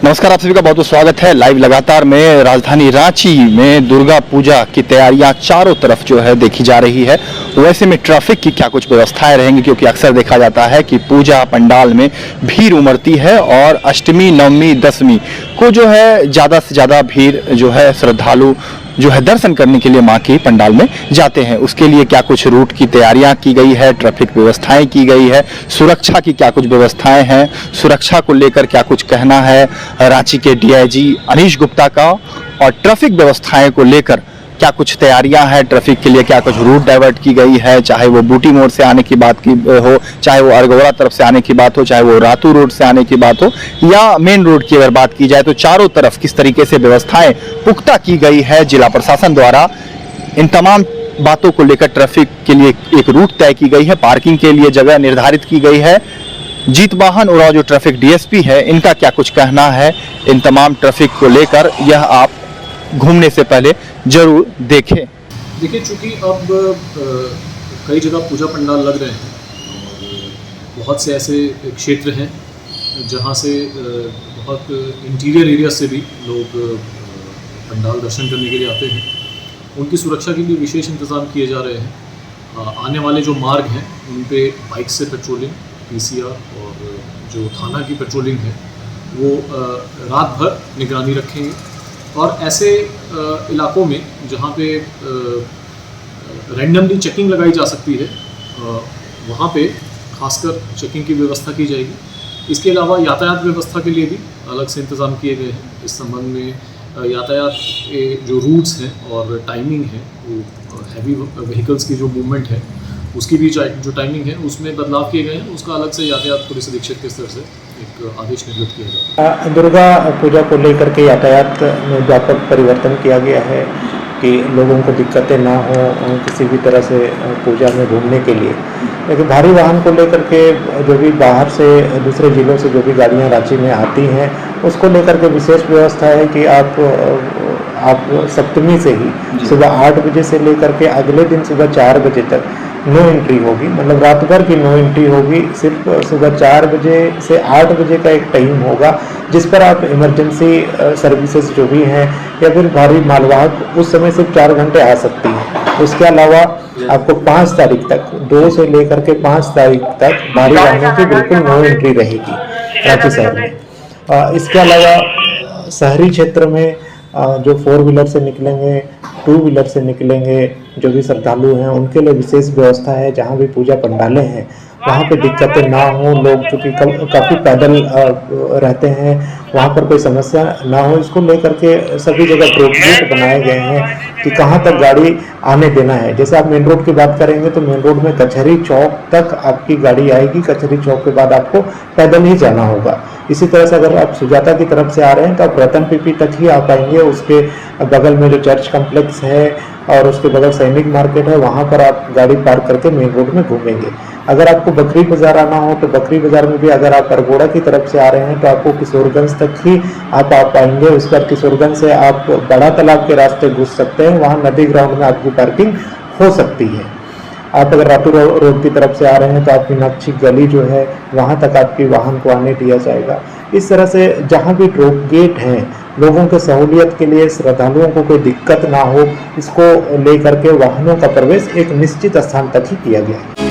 नमस्कार, आप सभी का बहुत बहुत स्वागत है लाइव लगातार में। राजधानी रांची में दुर्गा पूजा की तैयारियां चारों तरफ जो है देखी जा रही है। वैसे में ट्रैफिक की क्या कुछ व्यवस्थाएं रहेंगी, क्योंकि अक्सर देखा जाता है कि पूजा पंडाल में भीड़ उमड़ती है और अष्टमी नवमी दसवीं को जो है ज़्यादा से ज़्यादा भीड़ जो है श्रद्धालु जो है दर्शन करने के लिए मां के पंडाल में जाते हैं। उसके लिए क्या कुछ रूट की तैयारियां की गई है, ट्रैफिक व्यवस्थाएं की गई है, सुरक्षा की क्या कुछ व्यवस्थाएं हैं, सुरक्षा को लेकर क्या कुछ कहना है रांची के डीआईजी अनीश गुप्ता का, और ट्रैफिक व्यवस्थाएं को लेकर क्या कुछ तैयारियां हैं, ट्रैफिक के लिए क्या कुछ रूट डाइवर्ट की गई है, चाहे वो बूटी मोड़ से आने की बात की हो, चाहे वो अरगोड़ा तरफ से आने की बात हो, चाहे वो रातू रोड से आने की बात हो, या मेन रोड की अगर बात की जाए तो चारों तरफ किस तरीके से व्यवस्थाएं पुख्ता की गई है जिला प्रशासन द्वारा। इन तमाम बातों को लेकर ट्रैफिक के लिए एक रूट तय की गई है, पार्किंग के लिए जगह निर्धारित की गई है। जीत वाहन और जो ट्रैफिक डीएसपी है इनका क्या कुछ कहना है इन तमाम ट्रैफिक को लेकर, यह आप घूमने से पहले जरूर देखें। देखिए, चूँकि अब कई जगह पूजा पंडाल लग रहे हैं और बहुत से ऐसे क्षेत्र हैं जहाँ से बहुत इंटीरियर एरिया से भी लोग पंडाल दर्शन करने के लिए आते हैं। उनकी सुरक्षा के लिए विशेष इंतज़ाम किए जा रहे हैं। आने वाले जो मार्ग हैं उन पे बाइक से पेट्रोलिंग, पीसीआर और जो थाना की पेट्रोलिंग है वो रात भर निगरानी रखेंगे। और ऐसे इलाकों में जहाँ पे रैंडमली चेकिंग लगाई जा सकती है वहाँ पे खासकर चेकिंग की व्यवस्था की जाएगी। इसके अलावा यातायात व्यवस्था के लिए भी अलग से इंतज़ाम किए गए हैं। इस संबंध में यातायात के जो रूट्स हैं और टाइमिंग है, वो हैवी व्हीकल्स की जो मूवमेंट है उसकी भी जो टाइमिंग है उसमें बदलाव किए गए हैं। उसका अलग से यातायात पुलिस अधीक्षक के स्तर से एक आदेश निर्गत किया जाता है। दुर्गा पूजा को लेकर के यातायात में व्यापक परिवर्तन किया गया है कि लोगों को दिक्कतें ना हो किसी भी तरह से पूजा में घूमने के लिए। लेकिन भारी वाहन को लेकर के जो भी बाहर से दूसरे ज़िलों से जो भी गाड़ियां रांची में आती हैं उसको लेकर के विशेष व्यवस्था है कि आप सप्तमी से ही सुबह 8 बजे से लेकर के अगले दिन सुबह 4 बजे तक नो एंट्री होगी, मतलब रात भर की नो एंट्री होगी। सिर्फ सुबह 4 बजे से 8 बजे का एक टाइम होगा जिस पर आप इमरजेंसी सर्विसेज जो भी हैं या फिर भारी मालवाहक उस समय सिर्फ 4 घंटे आ सकती हैं। उसके अलावा आपको 5 तारीख तक 2 से लेकर के 5 तारीख तक भारी वाहनों की बिल्कुल नो एंट्री रहेगी रांची शहर में। इसके अलावा शहरी क्षेत्र में जो 4 व्हीलर से निकलेंगे, 2 व्हीलर से निकलेंगे, जो भी श्रद्धालु हैं उनके लिए विशेष व्यवस्था है। जहाँ भी पूजा पंडालें हैं वहाँ पे दिक्कतें ना हो, लोग चूँकि काफ़ी पैदल रहते हैं, वहाँ पर कोई समस्या ना हो, इसको लेकर के सभी जगह ड्रॉप गेट बनाए गए हैं कि कहाँ तक गाड़ी आने देना है। जैसे आप मेन रोड की बात करेंगे तो मेन रोड में कचहरी चौक तक आपकी गाड़ी आएगी, कचहरी चौक के बाद आपको पैदल ही जाना होगा। इसी तरह से अगर आप सुजाता की तरफ से आ रहे हैं तो आप रतन पीपी तक ही आ पाएंगे। उसके बगल में जो चर्च कम्प्लेक्स है और उसके बगल सैनिक मार्केट है, वहाँ पर आप गाड़ी पार्क करके मेन रोड में घूमेंगे। अगर आपको बकरी बाजार आना हो तो बकरी बाजार में भी अगर आप अरगोड़ा की तरफ से आ रहे हैं तो आपको किशोरगंज तक ही आप आ पाएंगे। उसके बाद किशोरगंज से आप बड़ा तालाब के रास्ते घुस सकते हैं, वहाँ नदी ग्राउंड में आपकी पार्किंग हो सकती है। आप अगर रातू रोड की तरफ से आ रहे हैं तो आपकी मीनाक्षी गली जो है वहाँ तक आपकी वाहन को आने दिया जाएगा। इस तरह से जहाँ भी ड्रॉप गेट हैं लोगों के सहूलियत के लिए, श्रद्धालुओं को कोई दिक्कत ना हो, इसको लेकर के वाहनों का प्रवेश एक निश्चित स्थान तक ही किया गया है।